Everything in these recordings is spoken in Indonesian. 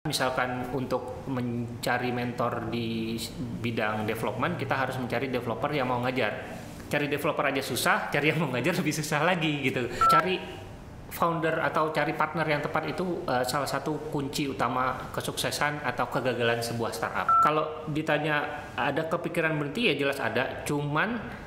Misalkan untuk mencari mentor di bidang development, kita harus mencari developer yang mau ngajar. Cari developer aja susah, cari yang mau ngajar lebih susah lagi gitu. Cari founder atau cari partner yang tepat itu salah satu kunci utama kesuksesan atau kegagalan sebuah startup. Kalau ditanya ada kepikiran berhenti, ya jelas ada, cuman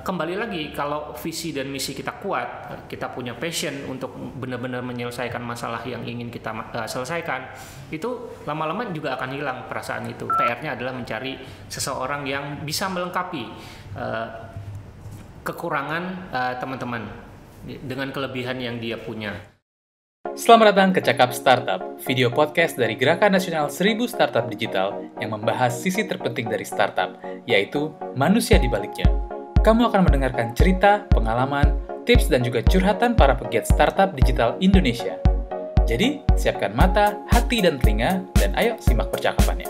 kembali lagi, kalau visi dan misi kita kuat, kita punya passion untuk benar-benar menyelesaikan masalah yang ingin kita selesaikan, itu lama-lama juga akan hilang perasaan itu. PR-nya adalah mencari seseorang yang bisa melengkapi kekurangan teman-teman dengan kelebihan yang dia punya. Selamat datang ke Cakap Startup, video podcast dari Gerakan Nasional 1000 Startup Digital yang membahas sisi terpenting dari startup, yaitu manusia di baliknya. Kamu akan mendengarkan cerita, pengalaman, tips, dan juga curhatan para pegiat startup digital Indonesia. Jadi, siapkan mata, hati, dan telinga, dan ayo simak percakapannya.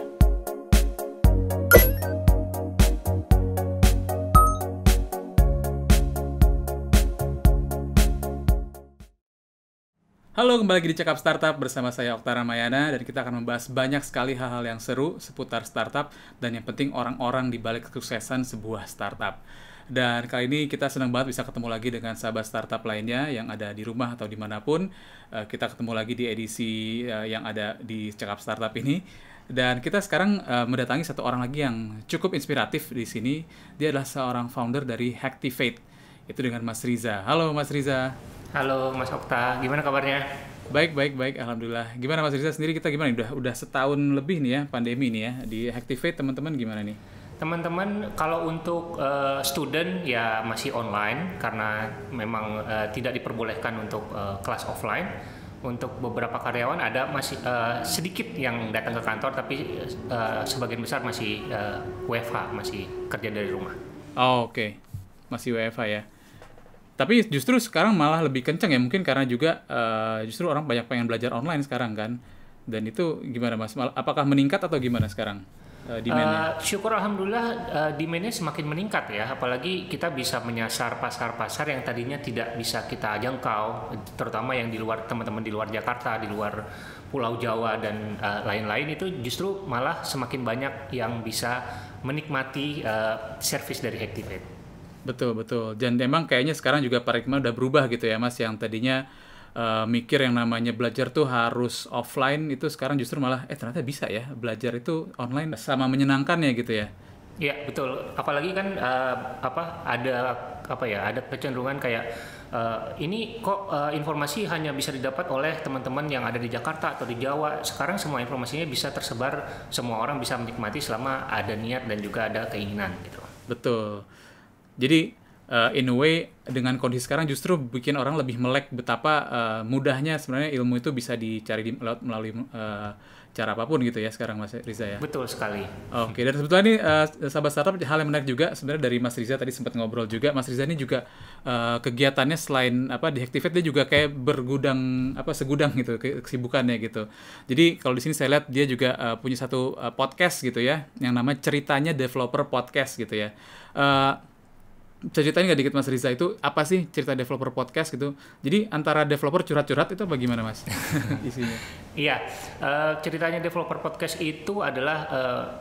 Halo, kembali lagi di Cakap Startup bersama saya Okta Ramayana, dan kita akan membahas banyak sekali hal-hal yang seru seputar startup dan yang penting orang-orang di balik kesuksesan sebuah startup. Dan kali ini kita senang banget bisa ketemu lagi dengan sahabat startup lainnya yang ada di rumah atau dimanapun. Kita ketemu lagi di edisi yang ada di Cakap Startup ini. Dan kita sekarang mendatangi satu orang lagi yang cukup inspiratif di sini. Dia adalah seorang founder dari Hacktivate, itu dengan Mas Riza. Halo Mas Riza. Halo Mas Okta, gimana kabarnya? Baik, alhamdulillah. Gimana Mas Riza sendiri, kita gimana? Udah setahun lebih nih ya pandemi nih ya di Hacktivate, teman-teman gimana nih? Teman-teman, kalau untuk student ya masih online karena memang tidak diperbolehkan untuk kelas offline. Untuk beberapa karyawan ada masih sedikit yang datang ke kantor, tapi sebagian besar masih WFH, masih kerja dari rumah. Oh, oke. Masih WFH ya. Tapi justru sekarang malah lebih kenceng ya, mungkin karena juga justru orang banyak pengen belajar online sekarang kan. Dan itu gimana Mas? Apakah meningkat atau gimana sekarang demand-nya? Syukur alhamdulillah demand-nya semakin meningkat ya. Apalagi kita bisa menyasar pasar-pasar yang tadinya tidak bisa kita jangkau, terutama yang di luar, teman-teman di luar Jakarta, di luar Pulau Jawa dan lain-lain, itu justru malah semakin banyak yang bisa menikmati service dari Hacktivate. Betul. Dan memang kayaknya sekarang juga paradigma udah berubah gitu ya Mas, yang tadinya mikir yang namanya belajar tuh harus offline, itu sekarang justru malah ternyata bisa ya belajar itu online sama menyenangkannya gitu ya. Iya betul, apalagi kan ada kecenderungan kayak ini kok informasi hanya bisa didapat oleh teman-teman yang ada di Jakarta atau di Jawa. Sekarang semua informasinya bisa tersebar, semua orang bisa menikmati selama ada niat dan juga ada keinginan gitu. Betul. Jadi in a way dengan kondisi sekarang justru bikin orang lebih melek betapa mudahnya sebenarnya ilmu itu bisa dicari melalui cara apapun gitu ya sekarang Mas Riza ya. Betul sekali. Oke, dan sebetulnya ini sahabat startup, hal yang menarik juga sebenarnya dari Mas Riza, tadi sempat ngobrol juga. Mas Riza ini juga kegiatannya selain di Hacktivate, dia juga kayak segudang gitu kesibukannya gitu. Jadi kalau di sini saya lihat dia juga punya satu podcast gitu ya yang namanya Ceritanya Developer Podcast gitu ya. Bisa ceritain nggak dikit Mas Riza, itu apa sih cerita developer podcast gitu? Jadi antara developer curhat-curhat itu bagaimana Mas isinya? Iya, ceritanya developer podcast itu adalah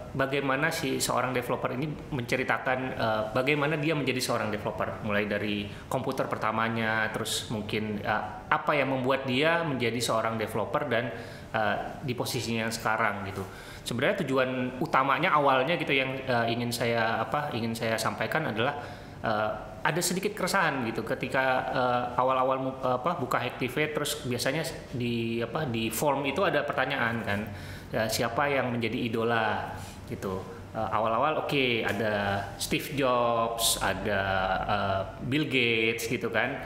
bagaimana si seorang developer ini menceritakan bagaimana dia menjadi seorang developer, mulai dari komputer pertamanya, terus mungkin apa yang membuat dia menjadi seorang developer dan di posisinya yang sekarang gitu. Sebenarnya tujuan utamanya awalnya gitu yang ingin saya sampaikan adalah ada sedikit keresahan gitu ketika awal-awal buka Hacktivate, terus biasanya di form itu ada pertanyaan kan, siapa yang menjadi idola gitu. Awal-awal ada Steve Jobs, ada Bill Gates gitu kan.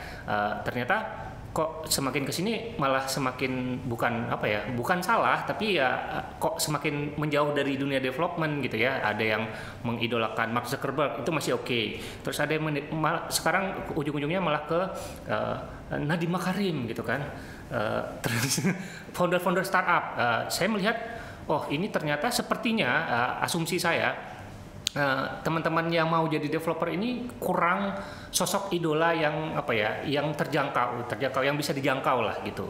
Ternyata kok semakin kesini malah semakin bukan salah, tapi ya kok semakin menjauh dari dunia development gitu ya. Ada yang mengidolakan Mark Zuckerberg, itu masih oke. Terus ada yang sekarang ujung-ujungnya malah ke Nadiem Makarim gitu kan. Terus founder-founder startup. Saya melihat ini ternyata sepertinya asumsi saya, teman-teman yang mau jadi developer ini kurang sosok idola yang yang terjangkau yang bisa dijangkau lah gitu.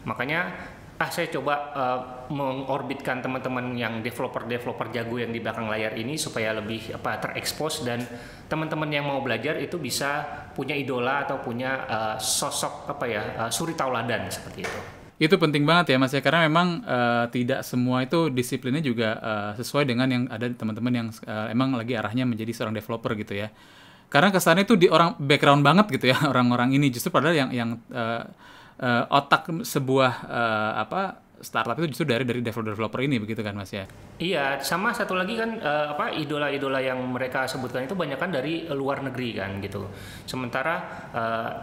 Makanya saya coba mengorbitkan teman-teman yang developer jago yang di belakang layar ini supaya lebih terekspos, dan teman-teman yang mau belajar itu bisa punya idola atau punya sosok suri tauladan seperti itu. Itu penting banget ya Mas ya, karena memang tidak semua itu disiplinnya juga sesuai dengan yang ada teman-teman yang emang lagi arahnya menjadi seorang developer gitu ya. Karena kesannya itu di orang background banget gitu ya orang-orang ini, justru padahal yang otak sebuah startup itu justru dari developer ini, begitu kan Mas ya? Iya, sama satu lagi kan idola-idola yang mereka sebutkan itu banyak kan dari luar negeri kan gitu. Sementara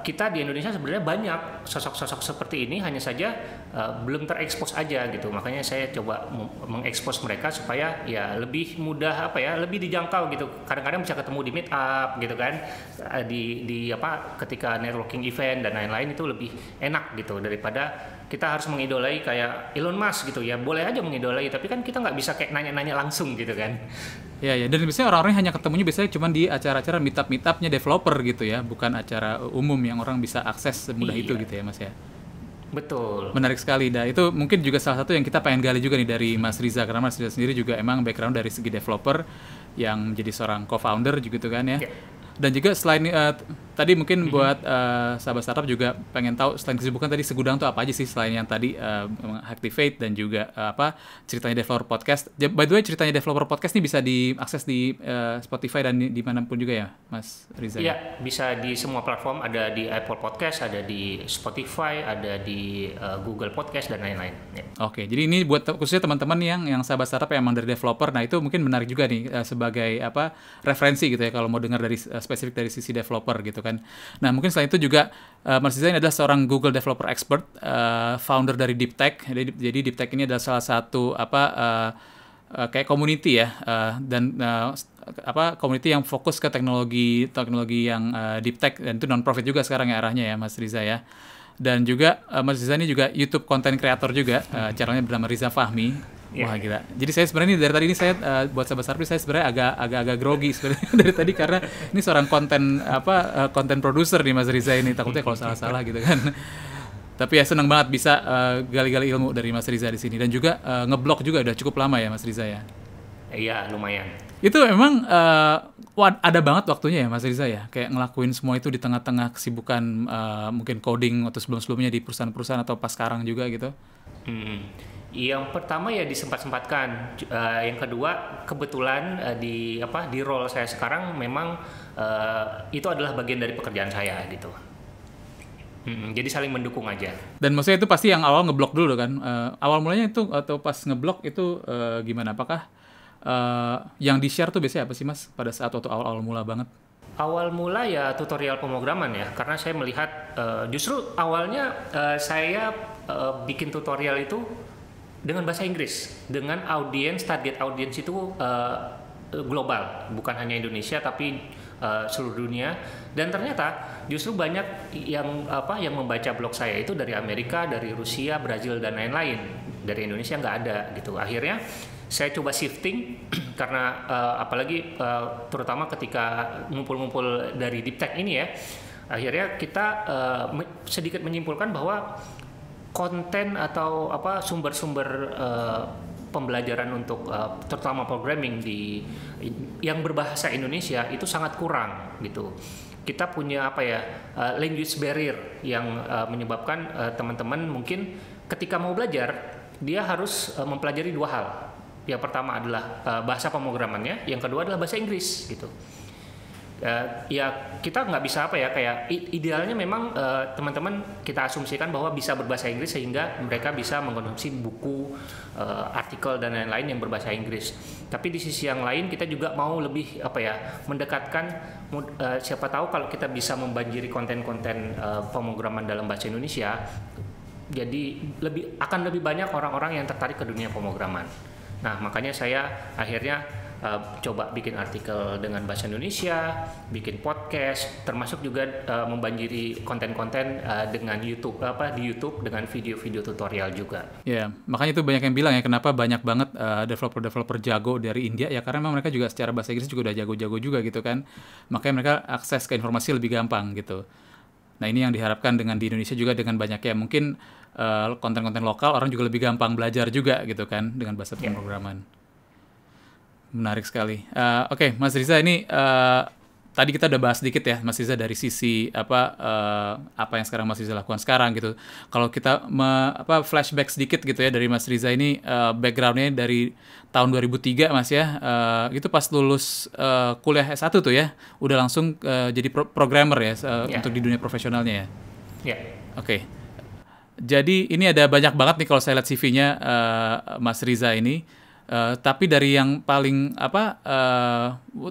kita di Indonesia sebenarnya banyak sosok-sosok seperti ini, hanya saja belum terekspos aja gitu. Makanya saya coba mengekspos mereka supaya ya lebih mudah lebih dijangkau gitu. Kadang-kadang bisa ketemu di meetup gitu kan, ketika networking event dan lain-lain itu lebih enak gitu daripada kita harus mengidolai kayak Elon Musk gitu ya. Boleh aja mengidolai, tapi kan kita nggak bisa kayak nanya-nanya langsung gitu kan. Ya, dan biasanya orang-orang hanya ketemunya biasanya cuma di acara-acara meetup-meetupnya developer gitu ya, bukan acara umum yang orang bisa akses semudah itu gitu ya Mas ya. Betul. Menarik sekali. Dan itu mungkin juga salah satu yang kita pengen gali juga nih dari Mas Riza, karena Mas Riza sendiri juga emang background dari segi developer yang menjadi seorang co-founder gitu kan ya. Dan juga selain tadi mungkin buat sahabat startup juga pengen tahu selain kesibukan tadi Segudang tuh apa aja sih selain yang tadi Activate dan juga ceritanya developer podcast. By the way, ceritanya developer podcast ini bisa diakses di Spotify dan dimanapun juga ya Mas Riza? Iya, bisa di semua platform, ada di Apple Podcast, ada di Spotify, ada di Google Podcast dan lain-lain. Ya. Oke, jadi ini buat khususnya teman-teman yang sahabat startup yang emang dari developer, nah itu mungkin menarik juga nih sebagai referensi gitu ya kalau mau dengar dari spesifik dari sisi developer gitu kan. Nah mungkin selain itu juga Mas Riza ini adalah seorang Google Developer Expert, founder dari Deep Tech. Jadi Deep Tech ini adalah salah satu kayak community ya, dan community yang fokus ke teknologi yang deep tech, dan itu non-profit juga sekarang ya arahnya ya Mas Riza ya. Dan juga Mas Riza ini juga YouTube content creator juga, channelnya bernama Riza Fahmi. Wah gila. Jadi saya sebenarnya dari tadi ini saya buat sahabat startup saya sebenarnya agak grogi sebenarnya dari tadi, karena ini seorang konten produser nih Mas Riza ini, takutnya kalau salah-salah gitu kan. Tapi ya senang banget bisa gali-gali ilmu dari Mas Riza di sini, dan juga ngeblog juga udah cukup lama ya Mas Riza ya. Iya, lumayan. Itu emang ada banget waktunya ya Mas Riza ya, kayak ngelakuin semua itu di tengah-tengah kesibukan mungkin coding atau sebelum-sebelumnya di perusahaan-perusahaan atau pas sekarang juga gitu. Yang pertama ya disempat-sempatkan. Yang kedua kebetulan di role saya sekarang memang itu adalah bagian dari pekerjaan saya gitu. Jadi saling mendukung aja. Dan maksudnya itu pasti yang awal ngeblok dulu kan? Awal mulanya itu atau pas ngeblok itu gimana? Apakah yang di-share tuh biasanya apa sih Mas pada saat waktu awal mula banget? Awal mula ya tutorial pemrograman ya, karena saya melihat justru awalnya saya bikin tutorial itu dengan bahasa Inggris, dengan target audiens itu global, bukan hanya Indonesia tapi seluruh dunia. Dan ternyata justru banyak yang membaca blog saya itu dari Amerika, dari Rusia, Brazil dan lain-lain. Dari Indonesia nggak ada gitu. Akhirnya saya coba shifting karena apalagi terutama ketika ngumpul-ngumpul dari Deep Tech ini ya, akhirnya kita sedikit menyimpulkan bahwa konten atau sumber-sumber pembelajaran untuk terutama programming yang berbahasa Indonesia itu sangat kurang gitu. Kita punya language barrier yang menyebabkan teman-teman mungkin ketika mau belajar dia harus mempelajari dua hal. Yang pertama adalah bahasa pemrogramannya, yang kedua adalah bahasa Inggris gitu. Ya kita nggak bisa kayak idealnya memang teman-teman kita asumsikan bahwa bisa berbahasa Inggris sehingga mereka bisa mengkonsumsi buku, artikel dan lain-lain yang berbahasa Inggris. Tapi di sisi yang lain kita juga mau lebih mendekatkan siapa tahu kalau kita bisa membanjiri konten-konten pemrograman dalam bahasa Indonesia, jadi akan lebih banyak orang-orang yang tertarik ke dunia pemrograman. Nah makanya saya akhirnya coba bikin artikel dengan bahasa Indonesia, bikin podcast, termasuk juga membanjiri konten-konten dengan YouTube di YouTube dengan video-video tutorial juga. Ya, makanya itu banyak yang bilang ya kenapa banyak banget developer-developer jago dari India ya, karena memang mereka juga secara bahasa Inggris juga udah jago-jago juga gitu kan. Makanya mereka akses ke informasi lebih gampang gitu. Nah, ini yang diharapkan dengan di Indonesia juga dengan banyak ya mungkin konten-konten lokal, orang juga lebih gampang belajar juga gitu kan dengan bahasa Ya. pemrograman. Menarik sekali. Oke, Mas Riza, ini tadi kita udah bahas sedikit ya, Mas Riza, dari sisi apa yang sekarang Mas Riza lakukan sekarang gitu. Kalau kita flashback sedikit gitu ya dari Mas Riza ini, background-nya dari tahun 2003 Mas ya, itu pas lulus kuliah S1 tuh ya, udah langsung jadi programmer ya, untuk di dunia profesionalnya ya. Ya. Oke. Jadi ini ada banyak banget nih kalau saya lihat CV-nya Mas Riza ini. Tapi dari yang paling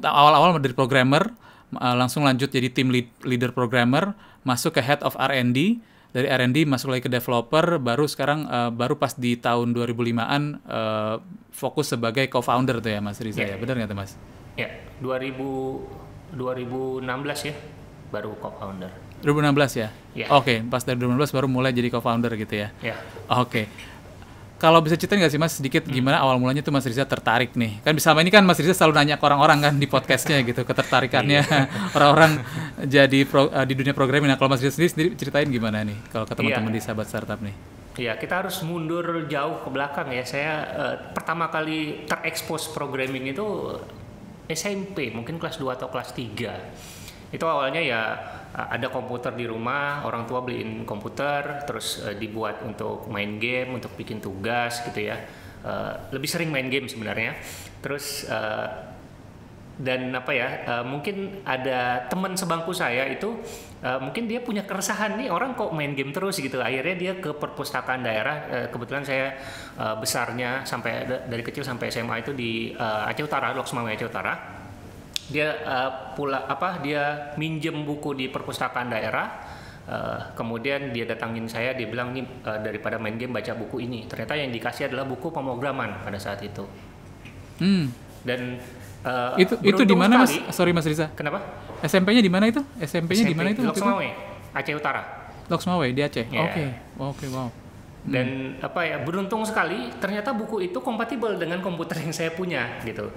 awal-awal dari programmer, langsung lanjut jadi team leader programmer, masuk ke head of R&D, dari R&D masuk lagi ke developer, baru sekarang baru pas di tahun 2005-an fokus sebagai co-founder tuh ya Mas Riza ya, benar nggak tuh Mas? Ya, 2016 ya baru co-founder. 2016 ya? Ya. Oke, pas dari 2016 baru mulai jadi co-founder gitu ya? Ya. Oke. Kalau bisa ceritain nggak sih Mas sedikit gimana awal mulanya tuh Mas Riza tertarik nih? Kan selama ini kan Mas Riza selalu nanya ke orang-orang kan di podcastnya gitu, ketertarikannya orang-orang jadi di dunia programming. Nah kalau Mas Riza sendiri ceritain gimana nih kalau ke teman-teman di Sahabat Startup nih? Iya, kita harus mundur jauh ke belakang ya. Saya pertama kali terekspos programming itu SMP, mungkin kelas 2 atau kelas 3. Itu awalnya ya ada komputer di rumah, orang tua beliin komputer, terus dibuat untuk main game, untuk bikin tugas gitu ya. Lebih sering main game sebenarnya. Terus dan mungkin ada teman sebangku saya itu mungkin dia punya keresahan nih, orang kok main game terus gitu. Akhirnya dia ke perpustakaan daerah. Kebetulan saya besarnya sampai dari kecil sampai SMA itu di Aceh Utara, Lok Sumawe Aceh Utara. Dia dia minjem buku di perpustakaan daerah, kemudian dia datangin saya, dia bilang nih daripada main game baca buku ini. Ternyata yang dikasih adalah buku pemrograman pada saat itu. Dan itu di mana Mas? Sorry Mas Riza. Kenapa? SMP-nya di mana itu? SMP-nya di mana itu? Lok Sumawe, Aceh Utara. Lok Sumawe di Aceh. Yeah. Oke, wow. Dan beruntung sekali ternyata buku itu kompatibel dengan komputer yang saya punya gitu.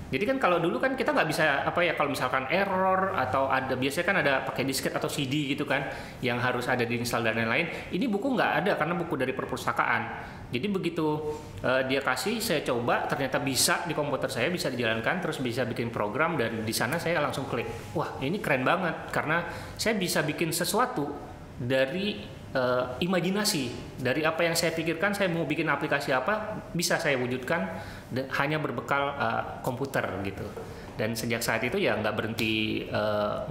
Jadi kan kalau dulu kan kita nggak bisa kalau misalkan error atau biasanya kan ada pakai disket atau CD gitu kan yang harus ada diinstal dan lain-lain. Ini buku nggak ada karena buku dari perpustakaan. Jadi begitu dia kasih, saya coba, ternyata bisa di komputer saya, bisa dijalankan, terus bisa bikin program, dan di sana saya langsung klik. Wah, ini keren banget karena saya bisa bikin sesuatu dari imajinasi, dari apa yang saya pikirkan. Saya mau bikin aplikasi apa bisa saya wujudkan hanya berbekal komputer gitu. Dan sejak saat itu ya nggak berhenti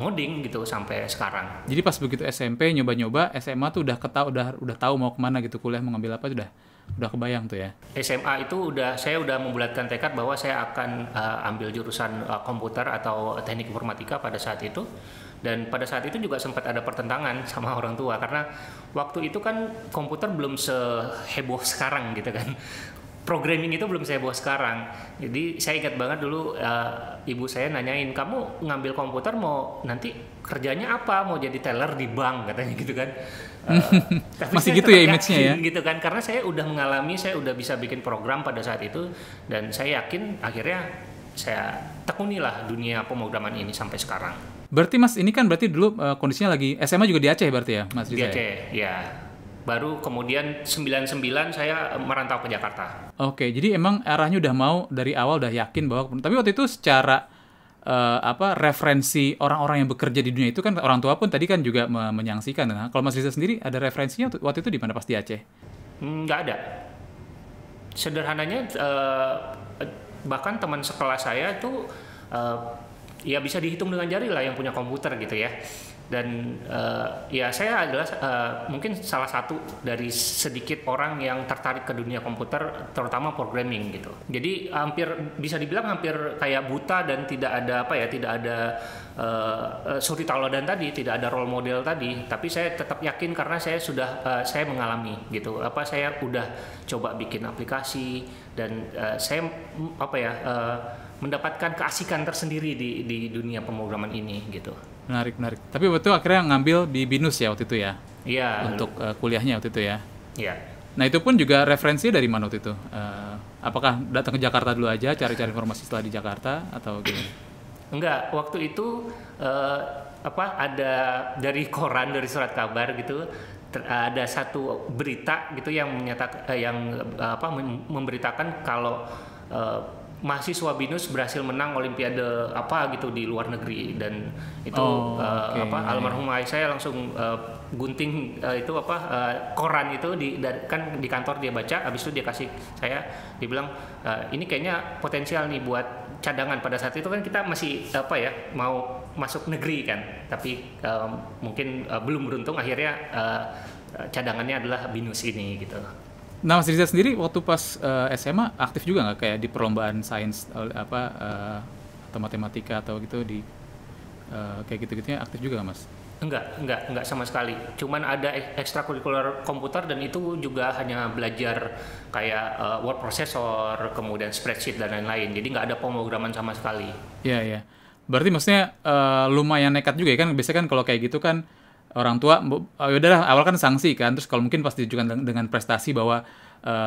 ngoding gitu sampai sekarang. Jadi pas begitu SMP nyoba-nyoba, SMA tuh udah tahu mau kemana gitu, kuliah mau ngambil apa, udah kebayang tuh ya. SMA itu saya udah membulatkan tekad bahwa saya akan ambil jurusan komputer atau teknik informatika pada saat itu. Dan pada saat itu juga sempat ada pertentangan sama orang tua karena waktu itu kan komputer belum seheboh sekarang gitu kan. Programming itu belum seheboh sekarang. Jadi saya ingat banget dulu ibu saya nanyain, kamu ngambil komputer mau nanti kerjanya apa? Mau jadi teller di bank katanya gitu kan. Tapi masih gitu ya image-nya ya? Gitu kan, karena saya udah mengalami, saya udah bisa bikin program pada saat itu, dan saya yakin akhirnya saya tekunilah dunia pemrograman ini sampai sekarang. Berarti Mas ini kan berarti dulu kondisinya lagi SMA juga di Aceh berarti ya Mas Riza? Di Aceh, ya. Baru kemudian 99 saya merantau ke Jakarta. Oke, jadi emang arahnya udah mau dari awal, udah yakin bahwa, tapi waktu itu secara referensi orang-orang yang bekerja di dunia itu kan orang tua pun tadi kan juga menyaksikan. Nah, kalau Mas Riza sendiri ada referensinya waktu itu di mana pas di Aceh? Nggak ada. Sederhananya bahkan teman sekelas saya itu ya bisa dihitung dengan jari lah yang punya komputer gitu ya. Dan ya saya adalah mungkin salah satu dari sedikit orang yang tertarik ke dunia komputer, terutama programming gitu. Jadi bisa dibilang hampir kayak buta dan tidak ada suri tauladan tadi, tidak ada role model tadi. Tapi saya tetap yakin karena saya mengalami gitu. Saya udah coba bikin aplikasi dan saya mendapatkan keasikan tersendiri di dunia pemrograman ini gitu. Menarik. Tapi waktu itu akhirnya ngambil di BINUS ya waktu itu ya? Iya. Untuk kuliahnya waktu itu ya? Iya. Nah itu pun juga referensi dari mana waktu itu? Apakah datang ke Jakarta dulu aja, cari-cari informasi setelah di Jakarta, atau gimana? Enggak, waktu itu ada dari koran, dari surat kabar gitu, ada satu berita gitu yang menyatakan memberitakan kalau mahasiswa BINUS berhasil menang olimpiade apa gitu di luar negeri, dan itu almarhum ayah saya langsung gunting koran itu kan di kantor dia baca, habis itu dia kasih saya, dia bilang ini kayaknya potensial nih buat cadangan. Pada saat itu kan kita masih mau masuk negeri kan, tapi mungkin belum beruntung, akhirnya cadangannya adalah BINUS ini gitu. Nah, Mas Riza sendiri waktu pas SMA aktif juga nggak kayak di perlombaan sains atau matematika atau gitu di kayak gitu-gitunya aktif juga nggak, Mas? Enggak sama sekali. Cuman ada ekstrakurikuler komputer, dan itu juga hanya belajar kayak word processor, kemudian spreadsheet dan lain-lain. Jadi nggak ada pemrograman sama sekali. Iya, iya. Berarti maksudnya lumayan nekat juga ya kan? Biasanya kan kalau kayak gitu kan orang tua udahlah awal kan sanksi kan, terus kalau mungkin pas ditunjukkan dengan prestasi bahwa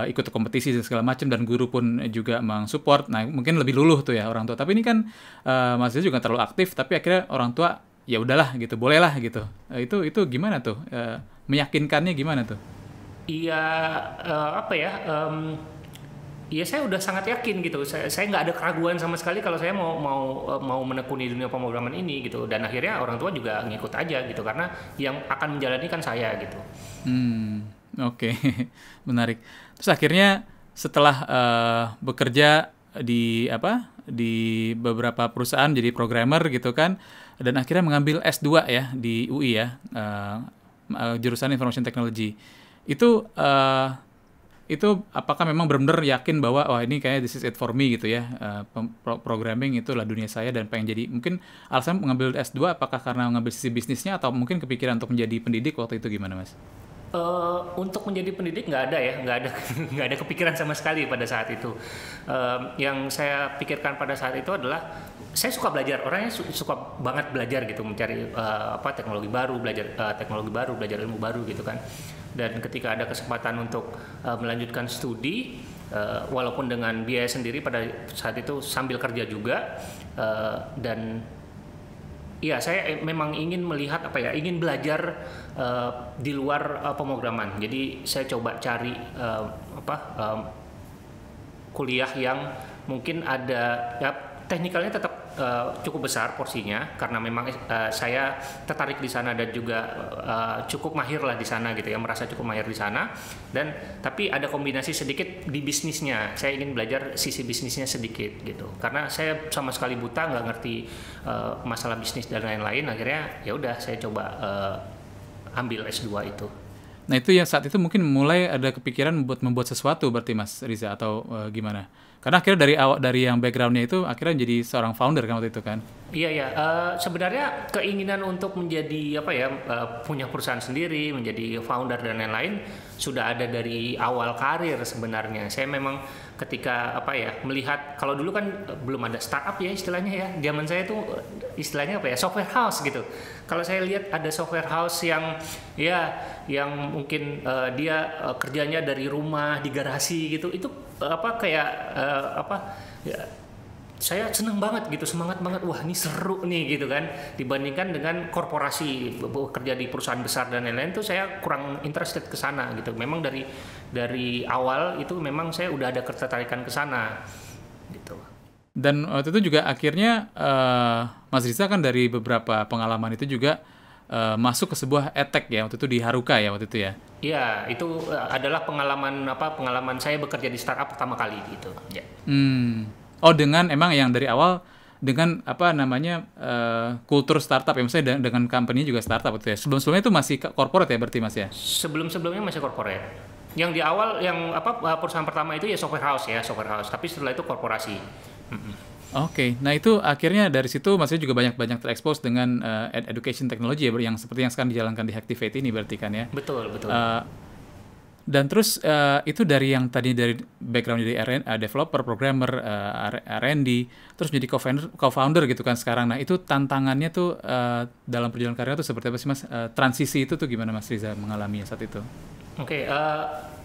ikut kompetisi dan segala macam, dan guru pun juga mensupport, nah mungkin lebih luluh tuh ya orang tua. Tapi ini kan mahasiswa juga terlalu aktif, tapi akhirnya orang tua ya udahlah gitu, bolehlah gitu. Itu gimana tuh? Meyakinkannya gimana tuh? Iya, ya saya udah sangat yakin gitu. Saya nggak ada keraguan sama sekali kalau saya mau menekuni dunia pemrograman ini gitu. Dan akhirnya orang tua juga ngikut aja gitu, karena yang akan menjalani kan saya gitu. Oke. Menarik. Terus akhirnya setelah bekerja di beberapa perusahaan jadi programmer gitu kan, dan akhirnya mengambil S2 ya di UI ya, jurusan Information Technology. Itu apakah memang benar-benar yakin bahwa ini kayaknya this is it for me gitu ya, programming itulah dunia saya dan pengen jadi, mungkin alasan mengambil S2 apakah karena mengambil sisi bisnisnya atau mungkin kepikiran untuk menjadi pendidik waktu itu, gimana, Mas? Untuk menjadi pendidik nggak ada kepikiran sama sekali pada saat itu. Yang saya pikirkan pada saat itu adalah saya suka belajar, orangnya suka banget belajar gitu, mencari teknologi baru, belajar ilmu baru gitu kan. Dan ketika ada kesempatan untuk melanjutkan studi, walaupun dengan biaya sendiri pada saat itu sambil kerja juga, dan iya, saya memang ingin melihat ingin belajar di luar pemrograman. Jadi saya coba cari kuliah yang mungkin ada teknikalnya tetap cukup besar porsinya, karena memang saya tertarik di sana dan juga cukup mahir lah di sana gitu ya, merasa cukup mahir di sana. Dan tapi ada kombinasi sedikit di bisnisnya, saya ingin belajar sisi bisnisnya sedikit gitu, karena saya sama sekali buta, nggak ngerti masalah bisnis dan lain-lain. Akhirnya ya udah saya coba ambil S2 itu. Nah itu yang saat itu mungkin mulai ada kepikiran membuat sesuatu berarti, Mas Riza, atau gimana? Karena akhirnya dari yang backgroundnya itu akhirnya jadi seorang founder kan waktu itu kan? Iya. Sebenarnya keinginan untuk menjadi punya perusahaan sendiri, menjadi founder dan lain-lain sudah ada dari awal karir sebenarnya. Saya memang ketika melihat, kalau dulu kan belum ada startup ya istilahnya ya. Zaman saya tuh istilahnya software house gitu. Kalau saya lihat ada software house yang mungkin dia kerjanya dari rumah di garasi gitu, itu saya seneng banget gitu, semangat banget, wah ini seru nih gitu kan, dibandingkan dengan korporasi bekerja di perusahaan besar dan lain-lain tuh saya kurang interested ke sana gitu. Memang dari awal itu memang saya udah ada ketertarikan ke sana gitu. Dan waktu itu juga akhirnya Mas Riza kan dari beberapa pengalaman itu juga masuk ke sebuah edtech ya, waktu itu di Haruka ya waktu itu ya. Iya, itu adalah pengalaman saya bekerja di startup pertama kali gitu. Ya. Oh, dengan emang yang dari awal dengan kultur startup ya, maksudnya dengan company juga startup gitu ya. Sebelum-sebelumnya itu masih corporate ya berarti, Mas ya? Sebelum-sebelumnya masih corporate. Yang di awal perusahaan pertama itu ya software house, tapi setelah itu korporasi. Oke, nah itu akhirnya dari situ Mas juga banyak terekspos dengan education technology ya, yang seperti yang sekarang dijalankan di Hacktivate ini berarti kan ya? Betul. Dan terus itu dari yang tadi dari background jadi developer, programmer, R&D, terus menjadi co-founder gitu kan sekarang. Nah itu tantangannya tuh dalam perjalanan karir tuh seperti apa sih, Mas? Transisi itu tuh gimana Mas Riza mengalami saat itu? Oke,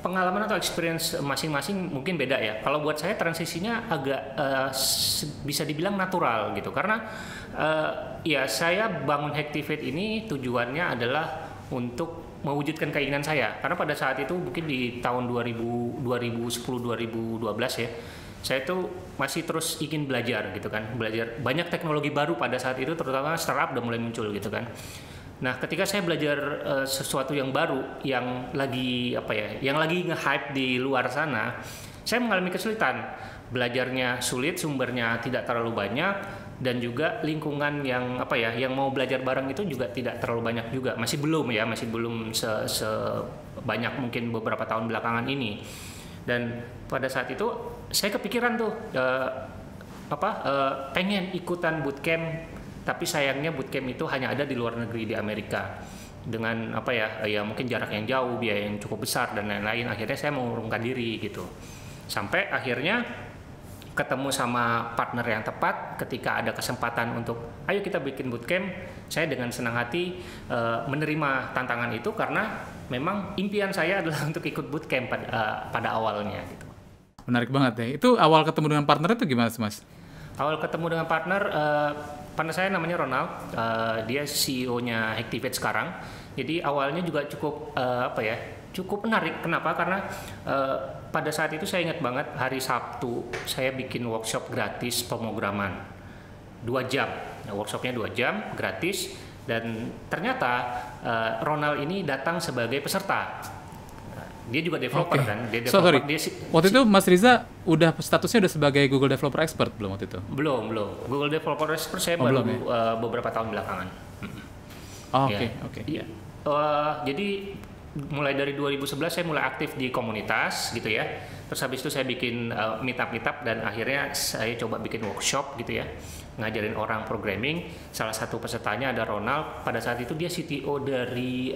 pengalaman atau experience masing-masing mungkin beda ya. Kalau buat saya transisinya agak bisa dibilang natural gitu, karena saya bangun Hacktivate ini tujuannya adalah untuk mewujudkan keinginan saya. Karena pada saat itu mungkin di tahun 2010 2012 ya, saya tuh masih terus ingin belajar gitu kan, belajar banyak teknologi baru pada saat itu, terutama startup udah mulai muncul gitu kan. Nah, ketika saya belajar sesuatu yang baru, yang lagi yang lagi nge-hype di luar sana, saya mengalami kesulitan. Belajarnya sulit, sumbernya tidak terlalu banyak, dan juga lingkungan yang yang mau belajar bareng itu juga tidak terlalu banyak juga. Masih belum sebanyak mungkin beberapa tahun belakangan ini. Dan pada saat itu saya kepikiran tuh pengen ikutan bootcamp, tapi sayangnya bootcamp itu hanya ada di luar negeri, di Amerika, dengan mungkin jarak yang jauh, biaya yang cukup besar dan lain-lain. Akhirnya saya mengurungkan diri gitu, sampai akhirnya ketemu sama partner yang tepat. Ketika ada kesempatan untuk ayo kita bikin bootcamp, saya dengan senang hati menerima tantangan itu, karena memang impian saya adalah untuk ikut bootcamp pada awalnya gitu. Menarik banget ya. Itu awal ketemu dengan partner itu gimana sih, Mas? Awal ketemu dengan partner saya namanya Ronald, dia CEO-nya Activate sekarang. Jadi awalnya juga cukup cukup menarik. Kenapa? Karena pada saat itu saya ingat banget, hari Sabtu saya bikin workshop gratis pemrograman 2 jam. Nah, workshopnya 2 jam gratis, dan ternyata Ronald ini datang sebagai peserta. Dia juga developer kan. Dia developer. Waktu itu Mas Riza statusnya udah sebagai Google Developer Expert belum waktu itu? Belum. Google Developer Expert saya baru beberapa tahun belakangan. Oke. Iya. Jadi mulai dari 2011 saya mulai aktif di komunitas gitu ya. Terus habis itu saya bikin meetup, dan akhirnya saya coba bikin workshop gitu ya, ngajarin orang programming. Salah satu pesertanya ada Ronald. Pada saat itu dia CTO dari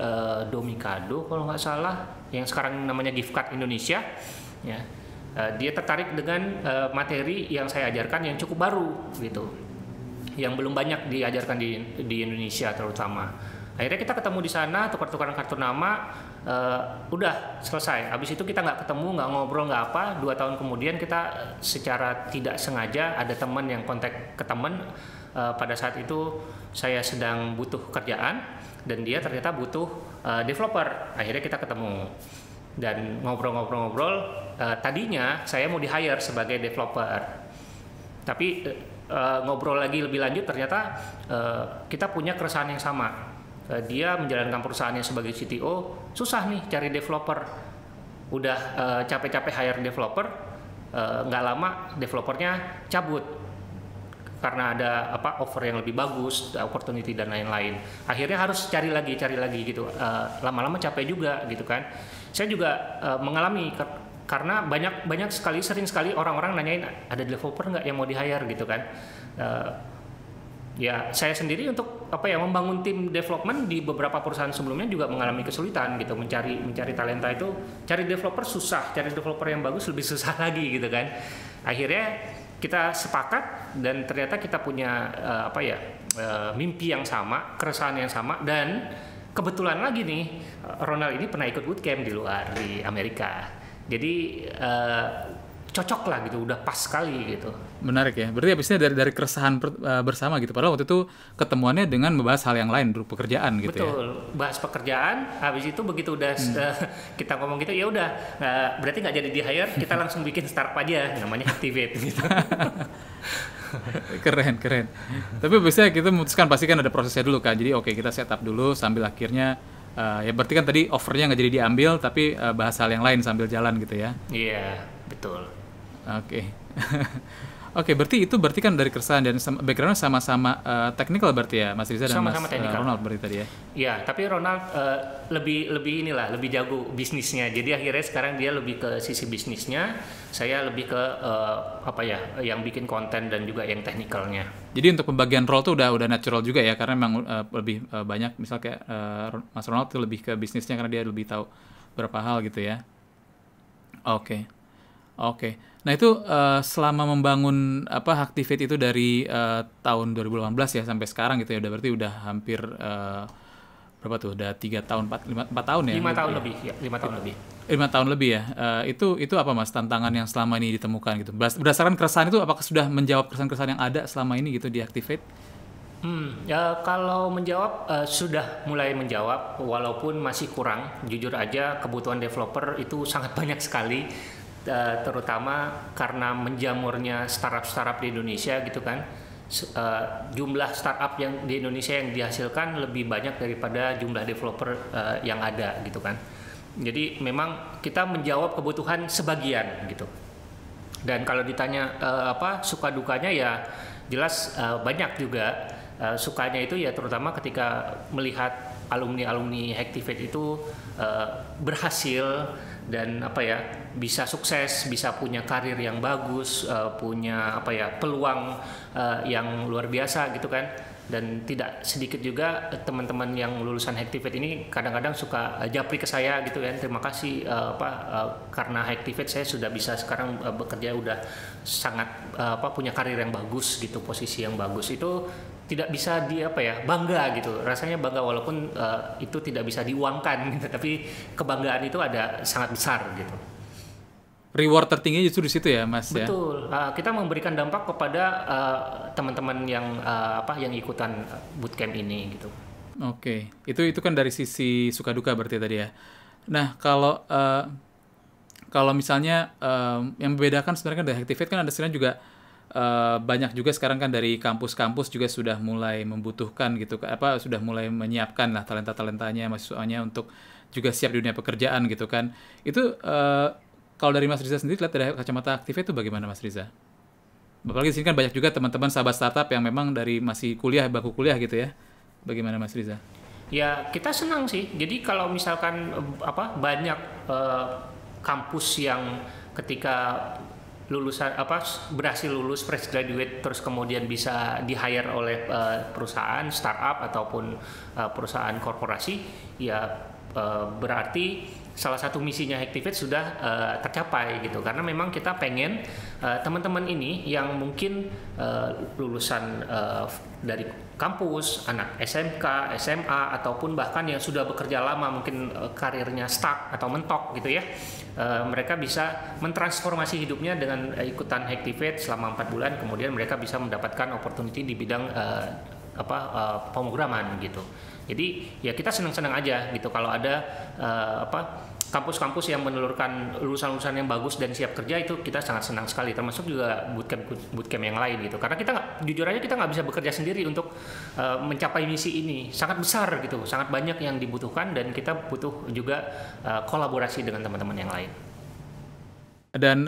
Domikado kalau nggak salah, yang sekarang namanya Giftcard Indonesia ya. Dia tertarik dengan materi yang saya ajarkan yang cukup baru gitu, yang belum banyak diajarkan di Indonesia terutama. Akhirnya kita ketemu di sana, tukar-tukaran kartu nama, udah selesai. Habis itu kita nggak ketemu, nggak ngobrol, nggak apa. 2 tahun kemudian kita secara tidak sengaja ada teman yang kontak ke teman. Pada saat itu saya sedang butuh kerjaan, dan dia ternyata butuh developer. Akhirnya kita ketemu dan ngobrol-ngobrol. Tadinya saya mau di-hire sebagai developer, tapi ngobrol lagi lebih lanjut, ternyata kita punya keresahan yang sama. Dia menjalankan perusahaannya sebagai CTO, susah nih cari developer. Udah capek-capek hire developer, nggak lama developernya cabut karena ada offer yang lebih bagus, opportunity dan lain-lain. Akhirnya harus cari lagi gitu. Lama-lama capek juga gitu kan. Saya juga mengalami, karena sering sekali orang-orang nanyain ada developer nggak yang mau di-hire gitu kan. Ya, saya sendiri untuk membangun tim development di beberapa perusahaan sebelumnya juga mengalami kesulitan gitu, mencari talenta itu. Cari developer susah, cari developer yang bagus lebih susah lagi gitu kan. Akhirnya kita sepakat, dan ternyata kita punya mimpi yang sama, keresahan yang sama, dan kebetulan lagi nih Ronald ini pernah ikut bootcamp di Amerika. Jadi cocok lah gitu, udah pas sekali gitu. Menarik ya. Berarti habisnya dari keresahan bersama gitu. Padahal waktu itu ketemuannya dengan membahas hal yang lain, berupa pekerjaan gitu. Betul, bahas pekerjaan. Habis itu begitu udah kita ngomong gitu, ya udah berarti nggak jadi di hire, kita langsung bikin startup aja, namanya Activate gitu. Keren. Tapi biasanya kita memutuskan pasti kan ada prosesnya dulu kan. Jadi kita set up dulu sambil akhirnya ya berarti kan tadi offernya nggak jadi diambil, tapi bahas hal yang lain sambil jalan gitu ya. Iya, betul. Oke, berarti kan dari keresahan dan background sama-sama technical berarti ya, Mas Riza dan sama-sama Mas Ronald berarti tadi ya? Iya, tapi Ronald lebih jago bisnisnya. Jadi akhirnya sekarang dia lebih ke sisi bisnisnya, saya lebih ke yang bikin konten dan juga yang teknikalnya. Jadi untuk pembagian role tuh udah natural juga ya, karena memang lebih banyak, misal kayak Mas Ronald tuh lebih ke bisnisnya karena dia lebih tahu berapa hal gitu ya. Oke. Nah itu selama membangun Activate itu dari tahun 2018 ya sampai sekarang gitu ya, berarti udah hampir berapa tuh? Udah 3 tahun, 4 tahun ya? 5 tahun lebih ya, 5 tahun lebih. 5 tahun lebih ya. Itu apa Mas tantangan yang selama ini ditemukan gitu? Berdasarkan keresahan itu, apakah sudah menjawab keresahan yang ada selama ini gitu di Activate? Ya kalau menjawab sudah mulai menjawab walaupun masih kurang. Jujur aja kebutuhan developer itu sangat banyak sekali, terutama karena menjamurnya startup-startup di Indonesia gitu kan. Jumlah startup yang di Indonesia yang dihasilkan lebih banyak daripada jumlah developer yang ada gitu kan. Jadi memang kita menjawab kebutuhan sebagian gitu. Dan kalau ditanya apa suka dukanya ya jelas banyak juga. Sukanya itu ya terutama ketika melihat alumni Hacktivate itu berhasil dan apa ya bisa sukses, bisa punya karir yang bagus, punya apa ya peluang yang luar biasa gitu kan. Dan tidak sedikit juga teman-teman yang lulusan Hacktivate ini kadang-kadang suka japri ke saya gitu kan, terima kasih karena Hacktivate saya sudah bisa sekarang bekerja udah sangat punya karir yang bagus gitu, posisi yang bagus. Itu tidak bisa bangga gitu, rasanya bangga walaupun itu tidak bisa diuangkan gitu, tapi kebanggaan itu ada sangat besar gitu. Reward tertinggi justru di situ ya, Mas. Betul. Kita memberikan dampak kepada teman-teman yang yang ikutan bootcamp ini gitu. Oke. Itu kan dari sisi suka duka berarti tadi ya. Nah, kalau misalnya yang membedakan sebenarnya kan dari Hacktivate kan ada sebenarnya juga banyak juga sekarang kan dari kampus-kampus juga sudah mulai membutuhkan gitu, sudah mulai menyiapkan lah talenta-talentanya, mahasiswanya untuk juga siap di dunia pekerjaan gitu kan. Itu kalau dari Mas Riza sendiri lihat dari kacamata Hacktivate itu bagaimana Mas Riza? Apalagi di sini kan banyak juga teman-teman sahabat startup yang memang dari masih bangku kuliah gitu ya. Bagaimana Mas Riza? Ya kita senang sih. Jadi kalau misalkan banyak kampus yang ketika lulusan berhasil lulus fresh graduate terus kemudian bisa di-hire oleh perusahaan startup ataupun perusahaan korporasi, ya berarti salah satu misinya Hacktivate sudah tercapai gitu, karena memang kita pengen teman-teman ini yang mungkin lulusan dari kampus, anak SMK, SMA ataupun bahkan yang sudah bekerja lama mungkin karirnya stuck atau mentok gitu ya, mereka bisa mentransformasi hidupnya dengan ikutan Hacktivate selama 4 bulan, kemudian mereka bisa mendapatkan opportunity di bidang pemrograman gitu. Jadi ya kita senang-senang aja gitu kalau ada kampus-kampus yang menelurkan lulusan-lulusan yang bagus dan siap kerja, itu kita sangat senang sekali, termasuk juga bootcamp yang lain gitu, karena jujur aja kita nggak bisa bekerja sendiri untuk mencapai misi ini, sangat besar gitu, sangat banyak yang dibutuhkan dan kita butuh juga kolaborasi dengan teman-teman yang lain. Dan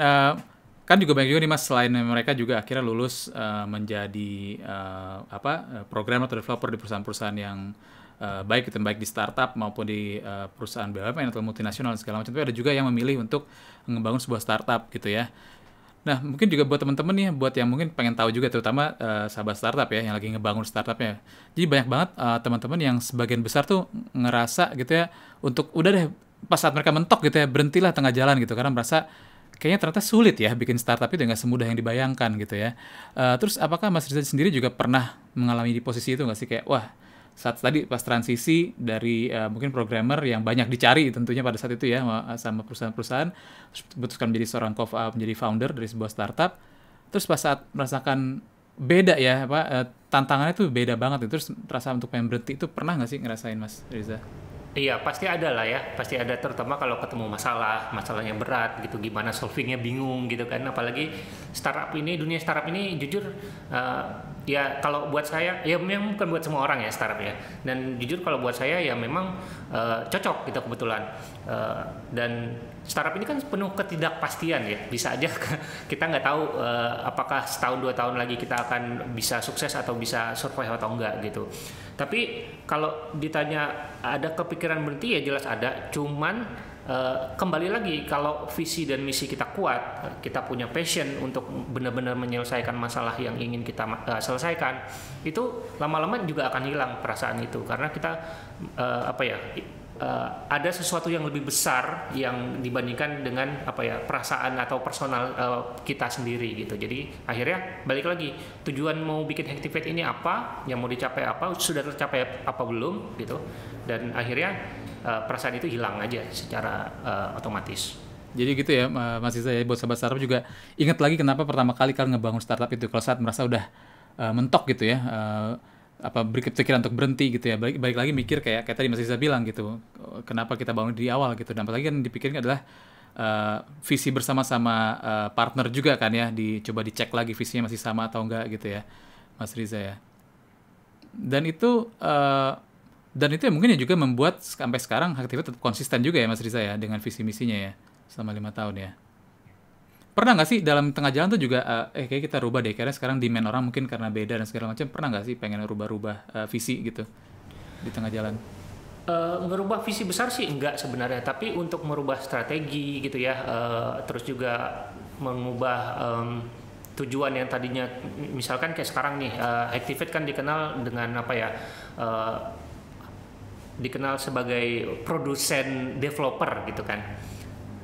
kan juga banyak juga nih Mas, selain mereka juga akhirnya lulus menjadi programmer atau developer di perusahaan-perusahaan yang baik di startup maupun di perusahaan BUMN atau multinasional segala macam. Tapi ada juga yang memilih untuk membangun sebuah startup gitu ya. Nah, mungkin juga buat teman-teman nih, buat yang mungkin pengen tahu juga, terutama sahabat startup ya, yang lagi ngebangun startupnya. Jadi banyak banget teman-teman yang sebagian besar tuh ngerasa gitu ya, untuk udah deh pas saat mereka mentok gitu ya, berhentilah tengah jalan gitu, karena merasa kayaknya ternyata sulit ya bikin startup itu, nggak semudah yang dibayangkan gitu ya. Terus apakah Mas Riza sendiri juga pernah mengalami di posisi itu nggak sih, kayak wah saat tadi pas transisi dari mungkin programmer yang banyak dicari tentunya pada saat itu ya sama perusahaan-perusahaan, terus putuskan menjadi menjadi founder dari sebuah startup, terus pas saat merasakan beda ya tantangannya tuh beda banget, terus terasa untuk pengen berhenti, itu pernah nggak sih ngerasain Mas Riza? Iya pasti ada lah ya, pasti ada, terutama kalau ketemu masalahnya berat gitu, gimana solvingnya bingung gitu kan, apalagi dunia startup ini jujur ya kalau buat saya ya memang bukan buat semua orang ya startup ya, dan jujur kalau buat saya ya memang cocok gitu kebetulan, dan startup ini kan penuh ketidakpastian ya, bisa aja kita nggak tahu apakah setahun 2 tahun lagi kita akan bisa sukses atau bisa survive atau enggak gitu. Tapi kalau ditanya ada kepikiran berhenti ya jelas ada, cuman kembali lagi kalau visi dan misi kita kuat, kita punya passion untuk benar-benar menyelesaikan masalah yang ingin kita selesaikan, itu lama-lama juga akan hilang perasaan itu, karena kita ada sesuatu yang lebih besar yang dibandingkan dengan perasaan atau personal kita sendiri gitu. Jadi akhirnya balik lagi, tujuan mau bikin Hacktivate ini apa, yang mau dicapai apa, sudah tercapai apa belum gitu, dan akhirnya perasaan itu hilang aja secara otomatis. Jadi gitu ya Mas Iza ya, buat sahabat startup juga ingat lagi kenapa pertama kali kalian ngebangun startup itu, kalau saat merasa udah mentok gitu ya, berpikiran untuk berhenti gitu ya. Balik lagi mikir kayak tadi Mas Riza bilang gitu, kenapa kita bangun di awal gitu. Dan apalagi kan dipikirin adalah visi bersama-sama partner juga kan ya, dicoba dicek lagi visinya masih sama atau enggak gitu ya, Mas Riza ya. Dan itu ya mungkin ya juga membuat sampai sekarang Hacktivate tetap konsisten juga ya Mas Riza ya dengan visi misinya ya selama 5 tahun ya. Pernah nggak sih dalam tengah jalan tuh juga kayak kita rubah deh, karena sekarang demand orang mungkin karena beda dan segala macam. Pernah nggak sih pengen rubah-rubah visi gitu di tengah jalan? Ngerubah visi besar sih enggak sebenarnya, tapi untuk merubah strategi gitu ya, terus juga mengubah tujuan yang tadinya, misalkan kayak sekarang nih, Hacktivate kan dikenal dengan apa ya, dikenal sebagai produsen developer gitu kan.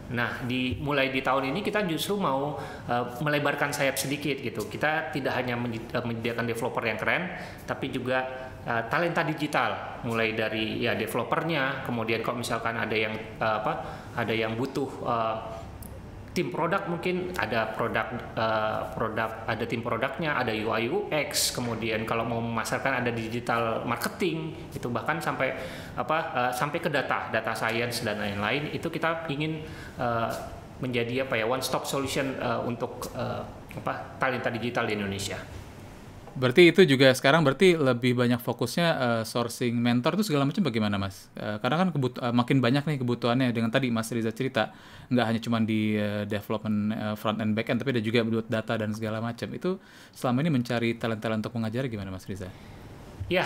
Nah, mulai di tahun ini kita justru mau melebarkan sayap sedikit gitu. Kita tidak hanya menyediakan developer yang keren, tapi juga talenta digital. Mulai dari ya developernya, kemudian kalau misalkan ada yang butuh tim produk, mungkin ada ada tim produknya, ada UI UX, kemudian kalau mau memasarkan ada digital marketing, itu bahkan sampai sampai ke data science dan lain-lain. Itu kita ingin menjadi one stop solution untuk talenta digital di Indonesia. Berarti itu juga sekarang berarti lebih banyak fokusnya sourcing mentor itu segala macam bagaimana Mas? Karena kan makin banyak nih kebutuhannya, dengan tadi Mas Riza cerita nggak hanya cuma di development front and back end, tapi ada juga buat data dan segala macam. Itu selama ini mencari talent-talent untuk mengajar gimana Mas Riza? Ya,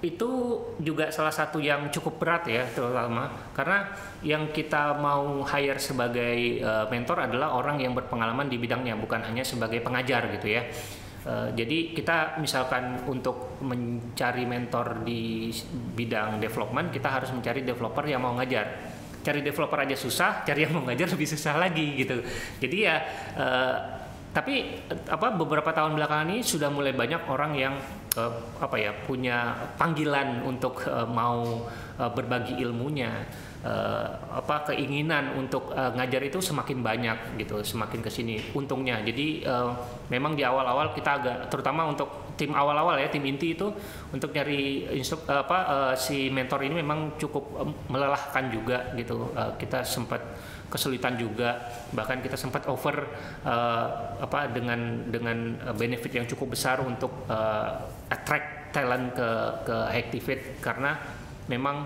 itu juga salah satu yang cukup berat ya, terutama karena yang kita mau hire sebagai mentor adalah orang yang berpengalaman di bidangnya, bukan hanya sebagai pengajar gitu ya. Jadi kita misalkan untuk mencari mentor di bidang development, kita harus mencari developer yang mau ngajar. Cari developer aja susah, cari yang mau ngajar lebih susah lagi gitu. Jadi ya tapi beberapa tahun belakangan ini sudah mulai banyak orang yang punya panggilan untuk mau berbagi ilmunya. Keinginan untuk ngajar itu semakin banyak gitu, semakin kesini untungnya. Jadi memang di awal-awal kita terutama untuk tim awal-awal ya, tim inti itu untuk nyari si mentor ini memang cukup melelahkan juga gitu. Kita sempat kesulitan juga, bahkan kita sempat over dengan benefit yang cukup besar untuk attract talent ke Hacktivate, karena memang